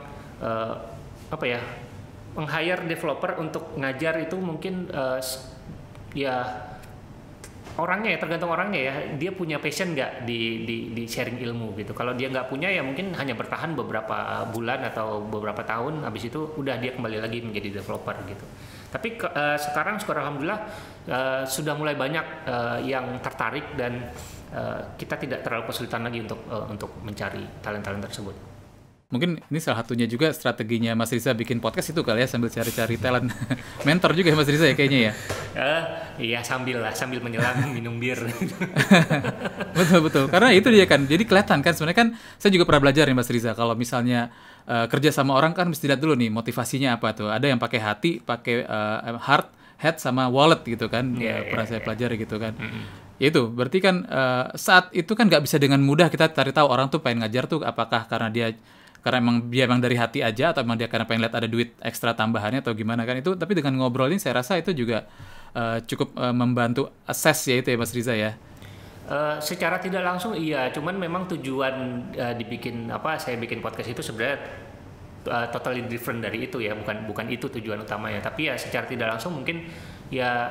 meng-hire developer untuk ngajar itu mungkin orangnya ya, tergantung orangnya ya, dia punya passion nggak di sharing ilmu gitu. Kalau dia nggak punya ya mungkin hanya bertahan beberapa bulan atau beberapa tahun, habis itu udah dia kembali lagi menjadi developer gitu. Tapi sekarang syukur alhamdulillah sudah mulai banyak yang tertarik, dan kita tidak terlalu kesulitan lagi untuk mencari talent-talent tersebut. Mungkin ini salah satunya juga strateginya Mas Riza bikin podcast itu kali ya, sambil cari-cari talent mentor juga ya Mas Riza ya kayaknya ya. Iya, sambil menyelam minum bir. Betul. Karena itu dia kan. Jadi kelihatan kan sebenarnya kan, saya juga pernah belajar nih Mas Riza, kalau misalnya kerja sama orang kan mesti lihat dulu nih motivasinya apa tuh. Ada yang pakai hati, pakai heart, head sama wallet gitu kan. Pernah saya pelajari gitu kan. Ya itu berarti kan saat itu kan nggak bisa dengan mudah kita cari tahu orang tuh pengen ngajar tuh apakah karena emang dia dari hati aja, atau emang dia karena pengen lihat ada duit ekstra tambahannya atau gimana kan itu. Tapi dengan ngobrol ini saya rasa itu juga cukup membantu assess ya itu ya Mas Riza ya. Secara tidak langsung iya, cuman memang tujuan saya bikin podcast itu sebenarnya totally different dari itu ya, bukan itu tujuan utamanya. Tapi ya secara tidak langsung mungkin ya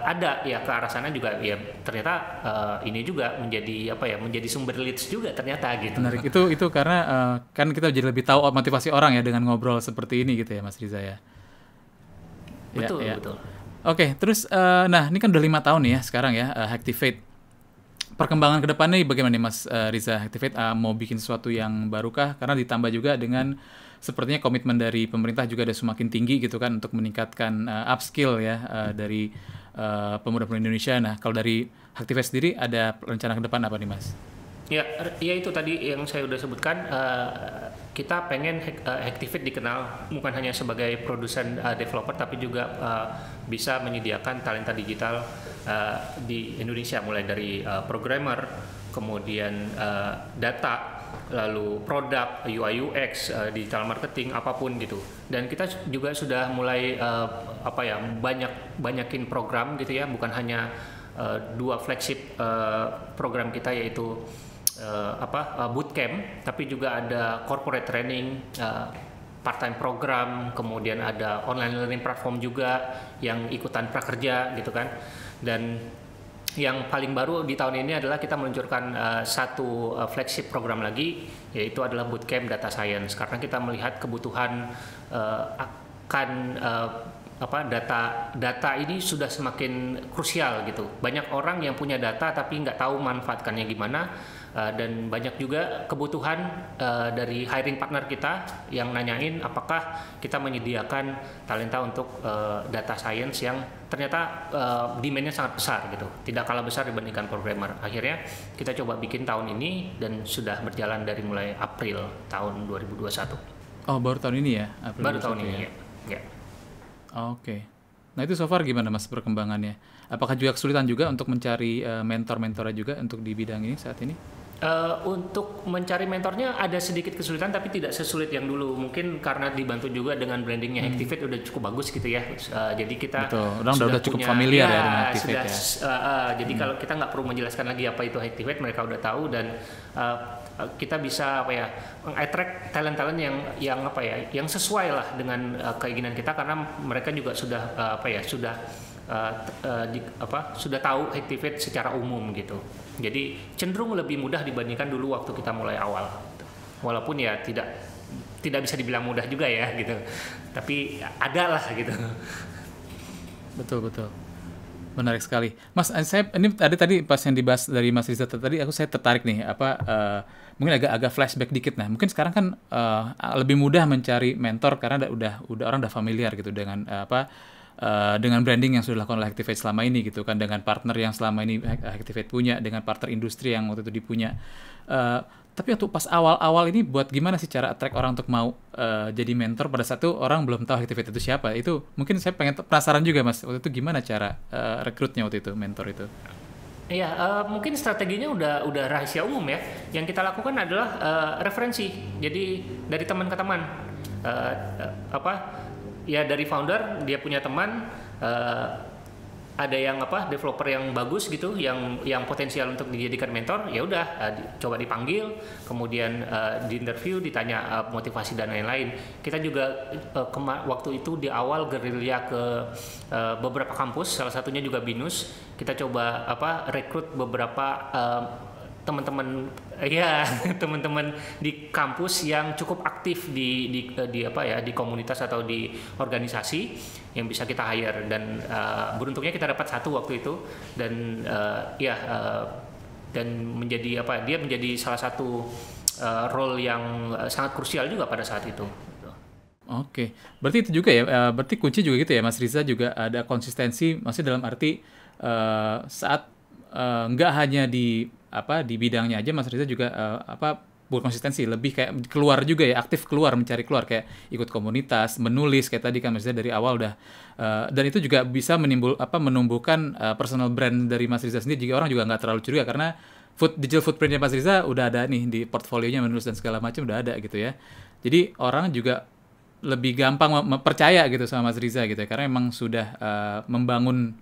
ada ya ke arah sana juga ya, ternyata ini juga menjadi sumber leads juga ternyata gitu. Menarik itu karena kan kita jadi lebih tahu motivasi orang ya dengan ngobrol seperti ini gitu ya Mas Riza ya. Betul. Oke, terus nah ini kan udah 5 tahun nih ya sekarang ya Hacktivate. Perkembangan ke depannya bagaimana nih Mas Riza? Hacktivate mau bikin sesuatu yang barukah? Karena ditambah juga dengan sepertinya komitmen dari pemerintah juga ada semakin tinggi gitu kan untuk meningkatkan upskill ya dari pemuda-pemudi Indonesia. Nah, kalau dari Hacktivate sendiri ada rencana ke depan apa nih Mas? Ya itu tadi yang saya udah sebutkan, kita pengen Hacktivate dikenal bukan hanya sebagai produsen developer, tapi juga bisa menyediakan talenta digital di Indonesia, mulai dari programmer, kemudian data, lalu produk, UI UX, digital marketing, apapun gitu. Dan kita juga sudah mulai banyakin program gitu ya, bukan hanya 2 flagship program kita, yaitu bootcamp, tapi juga ada corporate training, part-time program, kemudian ada online learning platform juga yang ikutan prakerja gitu kan. Dan yang paling baru di tahun ini adalah kita meluncurkan satu flagship program lagi, yaitu adalah bootcamp data science, karena kita melihat kebutuhan akan data ini sudah semakin krusial gitu. Banyak orang yang punya data tapi nggak tahu manfaatkannya gimana, dan banyak juga kebutuhan dari hiring partner kita yang nanyain apakah kita menyediakan talenta untuk data science yang ternyata demand-nya sangat besar gitu, tidak kalah besar dibandingkan programmer. Akhirnya kita coba bikin tahun ini dan sudah berjalan dari mulai April tahun 2021. Oh, baru tahun ini ya? April Baru tahun ini ya. Oke. Nah itu so far gimana Mas perkembangannya? Apakah juga kesulitan juga untuk mencari mentor-mentornya juga untuk di bidang ini saat ini? Untuk mencari mentornya ada sedikit kesulitan, tapi tidak sesulit yang dulu. Mungkin karena dibantu juga dengan brandingnya Activate udah cukup bagus gitu ya. Jadi kita udah cukup familiar ya dengan Activate jadi kalau kita nggak perlu menjelaskan lagi apa itu Activate, mereka udah tahu, dan kita bisa attract talent-talent yang sesuai lah dengan keinginan kita, karena mereka juga sudah sudah tahu Activate secara umum gitu. Jadi cenderung lebih mudah dibandingkan dulu waktu kita mulai awal. Walaupun ya tidak bisa dibilang mudah juga ya gitu. Tapi ada lah gitu. Betul. Menarik sekali. Mas, ini tadi pas yang dibahas dari Mas Riza tadi, saya tertarik nih, mungkin agak flashback dikit. Nah, mungkin sekarang kan lebih mudah mencari mentor karena orang udah familiar gitu dengan dengan branding yang sudah dilakukan oleh Activate selama ini gitu kan, dengan partner yang selama ini Activate punya, dengan partner industri yang waktu itu dipunya. Tapi waktu pas awal-awal ini buat gimana sih cara attract orang untuk mau jadi mentor pada saat itu orang belum tahu Activate itu siapa? Itu mungkin saya penasaran juga Mas, waktu itu gimana cara rekrutnya waktu itu, mentor itu? Iya, mungkin strateginya udah rahasia umum ya. Yang kita lakukan adalah referensi. Jadi dari teman ke teman. Ya dari founder, dia punya teman, ada yang developer yang bagus gitu, yang potensial untuk dijadikan mentor, ya udah coba dipanggil, kemudian di interview, ditanya motivasi dan lain-lain. Kita juga waktu itu di awal gerilya ke beberapa kampus, salah satunya juga BINUS. Kita coba rekrut beberapa teman-teman di kampus yang cukup aktif di komunitas atau di organisasi yang bisa kita hire, dan beruntungnya kita dapat satu waktu itu, dan dan menjadi dia menjadi salah satu role yang sangat krusial juga pada saat itu. Oke, berarti itu juga ya, berarti kunci juga gitu ya Mas Riza, juga ada konsistensi, maksudnya dalam arti saat nggak hanya di bidangnya aja, Mas Riza juga berkonsistensi, lebih kayak keluar juga ya, aktif mencari keluar, kayak ikut komunitas, menulis kayak tadi kan Mas Riza dari awal udah, dan itu juga bisa menumbuhkan personal brand dari Mas Riza sendiri. Juga orang juga nggak terlalu curiga karena digital footprintnya Mas Riza udah ada nih di portfolionya, menulis dan segala macam udah ada gitu ya. Jadi orang juga lebih gampang percaya gitu sama Mas Riza gitu ya, karena emang sudah membangun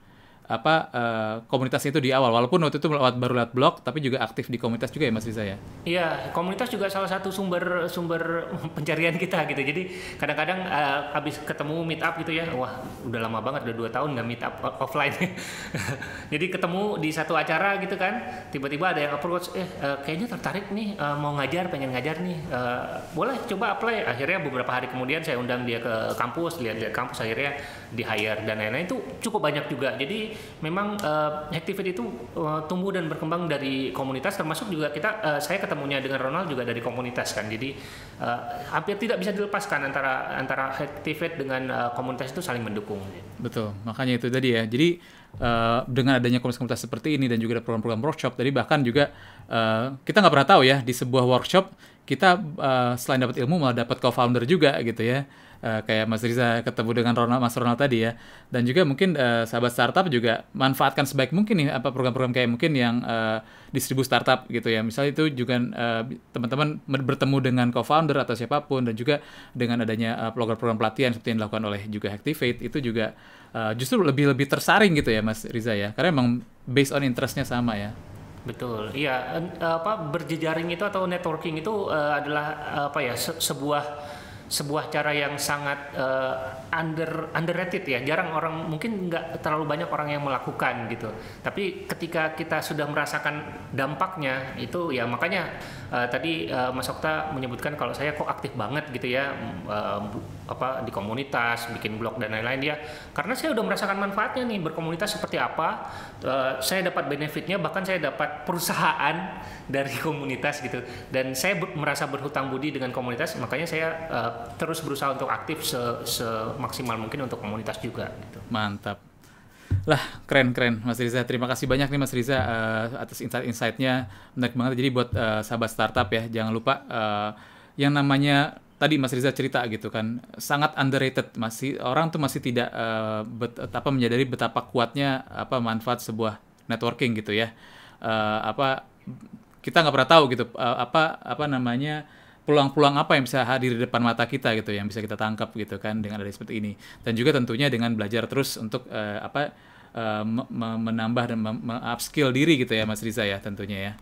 komunitas itu di awal, walaupun waktu itu baru lewat blog, tapi juga aktif di komunitas juga ya Mas Riza ya? Iya, komunitas juga salah satu sumber pencarian kita gitu. Jadi kadang-kadang habis ketemu meet up gitu ya, wah udah lama banget, udah 2 tahun nggak meet up offline. Jadi ketemu di satu acara gitu kan, tiba-tiba ada yang approach, kayaknya tertarik nih, mau pengen ngajar nih, boleh coba apply. Akhirnya beberapa hari kemudian saya undang dia ke kampus, lihat kampus, akhirnya di hire dan lain-lain. Itu cukup banyak juga. Jadi memang Activate itu tumbuh dan berkembang dari komunitas, termasuk juga saya ketemunya dengan Ronald juga dari komunitas kan. Jadi hampir tidak bisa dilepaskan antara Activate dengan komunitas, itu saling mendukung. Betul, makanya itu tadi ya. Jadi dengan adanya komunitas seperti ini dan juga ada program-program workshop, tadi bahkan juga kita nggak pernah tahu ya, di sebuah workshop kita selain dapat ilmu malah dapat co-founder juga gitu ya. kayak Mas Riza ketemu dengan Mas Ronald tadi ya. Dan juga mungkin sahabat startup juga manfaatkan sebaik mungkin nih apa program-program kayak mungkin yang distribusi startup gitu ya. Misalnya itu juga teman-teman bertemu dengan co-founder atau siapapun, dan juga dengan adanya program-program pelatihan seperti yang dilakukan oleh juga Activate, itu juga justru lebih tersaring gitu ya Mas Riza ya. Karena emang based on interest-nya sama ya. Betul, iya. Berjejaring itu atau networking itu adalah sebuah cara yang sangat underrated ya. Jarang orang, mungkin nggak terlalu banyak orang yang melakukan gitu. Tapi ketika kita sudah merasakan dampaknya itu ya, makanya tadi Mas Okta menyebutkan kalau saya kok aktif banget gitu ya, di komunitas, bikin blog dan lain-lain ya. Karena saya udah merasakan manfaatnya nih berkomunitas seperti apa. Saya dapat benefitnya, bahkan saya dapat perusahaan dari komunitas gitu. Dan saya merasa berhutang budi dengan komunitas, makanya saya terus berusaha untuk aktif semaksimal mungkin untuk komunitas juga gitu. Mantap. Lah, keren Mas Riza. Terima kasih banyak nih Mas Riza atas insight-insight-nya. Menarik banget. Jadi buat sahabat startup ya, jangan lupa yang namanya tadi Mas Riza cerita gitu kan, sangat underrated. Orang tuh masih tidak menyadari betapa kuatnya manfaat sebuah networking gitu ya. Kita nggak pernah tahu gitu peluang-peluang apa yang bisa hadir di depan mata kita gitu, yang bisa kita tangkap gitu kan dengan adanya seperti ini. Dan juga tentunya dengan belajar terus untuk menambah dan upskill diri gitu ya Mas Riza ya tentunya ya.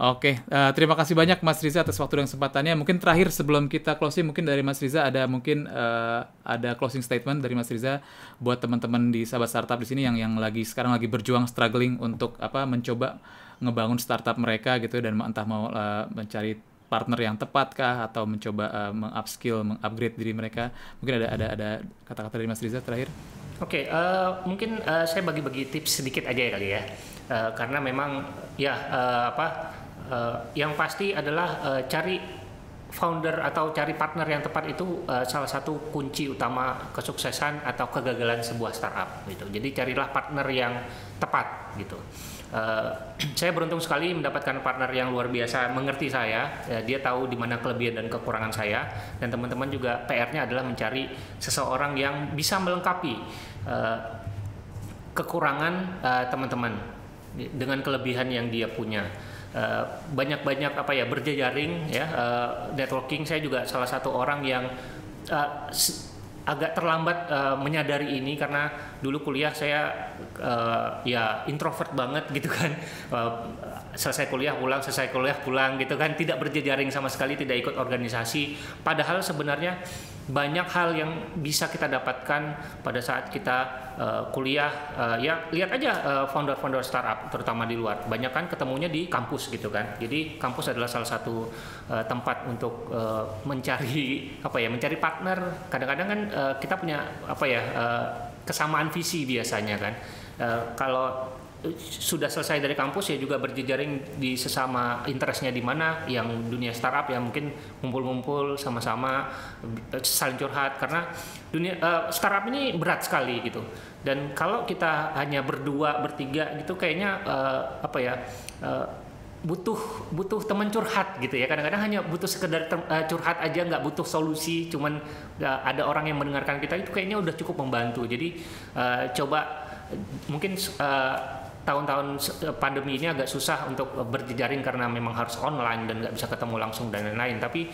Oke, terima kasih banyak Mas Riza atas waktu dan kesempatannya. Mungkin terakhir sebelum kita closing, mungkin dari Mas Riza ada ada closing statement dari Mas Riza buat teman-teman di sahabat startup di sini yang sekarang lagi berjuang struggling untuk mencoba ngebangun startup mereka gitu, dan entah mau mencari partner yang tepat kah atau mencoba mengupgrade diri mereka. Mungkin ada kata-kata dari Mas Riza terakhir. Oke, mungkin saya bagi-bagi tips sedikit aja ya kali ya. Karena memang ya yang pasti adalah cari founder atau cari partner yang tepat itu salah satu kunci utama kesuksesan atau kegagalan sebuah startup gitu. Jadi carilah partner yang tepat gitu. Saya beruntung sekali mendapatkan partner yang luar biasa mengerti saya. Dia tahu di mana kelebihan dan kekurangan saya, dan teman-teman juga PR-nya adalah mencari seseorang yang bisa melengkapi kekurangan teman-teman dengan kelebihan yang dia punya. Banyak-banyak berjejaring ya, networking. Saya juga salah satu orang yang agak terlambat menyadari ini, karena dulu kuliah saya introvert banget gitu kan. Selesai kuliah pulang gitu kan, tidak berjejaring sama sekali, tidak ikut organisasi. Padahal sebenarnya banyak hal yang bisa kita dapatkan pada saat kita kuliah. Ya lihat aja founder-founder startup terutama di luar, banyak kan ketemunya di kampus gitu kan. Jadi kampus adalah salah satu tempat untuk mencari partner. Kadang-kadang kan kita punya kesamaan visi biasanya kan. Kalau sudah selesai dari kampus ya juga berjejaring di sesama interestnya di mana, yang dunia startup ya mungkin ngumpul-ngumpul sama-sama saling curhat, karena dunia startup ini berat sekali gitu. Dan kalau kita hanya berdua bertiga gitu kayaknya butuh teman curhat gitu ya. Kadang-kadang hanya butuh sekedar curhat aja, nggak butuh solusi, cuman ada orang yang mendengarkan kita, itu kayaknya udah cukup membantu. Jadi coba mungkin tahun-tahun pandemi ini agak susah untuk berjejaring karena memang harus online dan nggak bisa ketemu langsung dan lain-lain. Tapi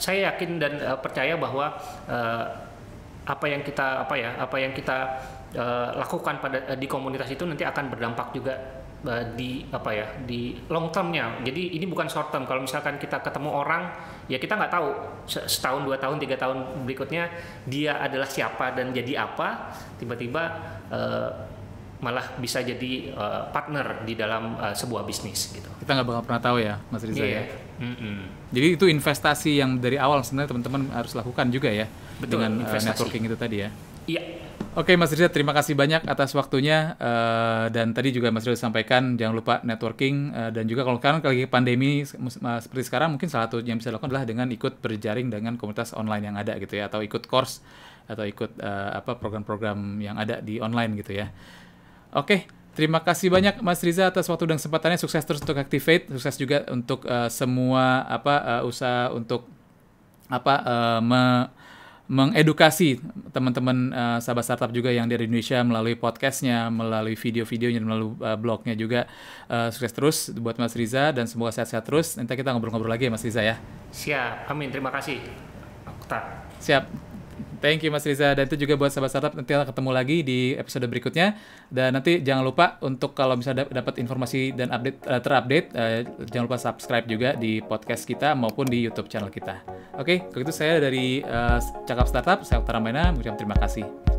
saya yakin dan percaya bahwa apa yang kita lakukan di komunitas itu nanti akan berdampak juga di long termnya. Jadi ini bukan short term. Kalau misalkan kita ketemu orang, ya kita nggak tahu setahun, 2 tahun, 3 tahun berikutnya dia adalah siapa dan jadi apa. Tiba-tiba malah bisa jadi partner di dalam sebuah bisnis gitu. Kita nggak bakal pernah tahu ya Mas Riza ya. Jadi itu investasi yang dari awal sebenarnya teman-teman harus lakukan juga ya. Betul, dengan networking itu tadi ya. Iya. Oke Mas Riza, terima kasih banyak atas waktunya, dan tadi juga Mas Riza sampaikan jangan lupa networking, dan juga kalau sekarang lagi pandemi seperti sekarang, mungkin salah satu yang bisa dilakukan adalah dengan ikut berjaring dengan komunitas online yang ada gitu ya, atau ikut course atau ikut program-program yang ada di online gitu ya. Oke, terima kasih banyak Mas Riza atas waktu dan kesempatannya. Sukses terus untuk Activate, sukses juga untuk semua usaha untuk mengedukasi teman-teman sahabat startup juga yang dari Indonesia melalui podcastnya, melalui video-videonya, melalui blognya juga. Sukses terus buat Mas Riza dan semoga sehat-sehat terus. Nanti kita ngobrol-ngobrol lagi ya Mas Riza ya. Siap, amin. Terima kasih. Siap. Thank you Mas Riza, dan itu juga buat sahabat startup, nanti kita ketemu lagi di episode berikutnya. Dan nanti jangan lupa untuk kalau misalnya dapat informasi dan terupdate, jangan lupa subscribe juga di podcast kita maupun di YouTube channel kita. Oke, kalau itu saya dari Cakap Startup, saya Oktara Ramayana, mengucapkan terima kasih.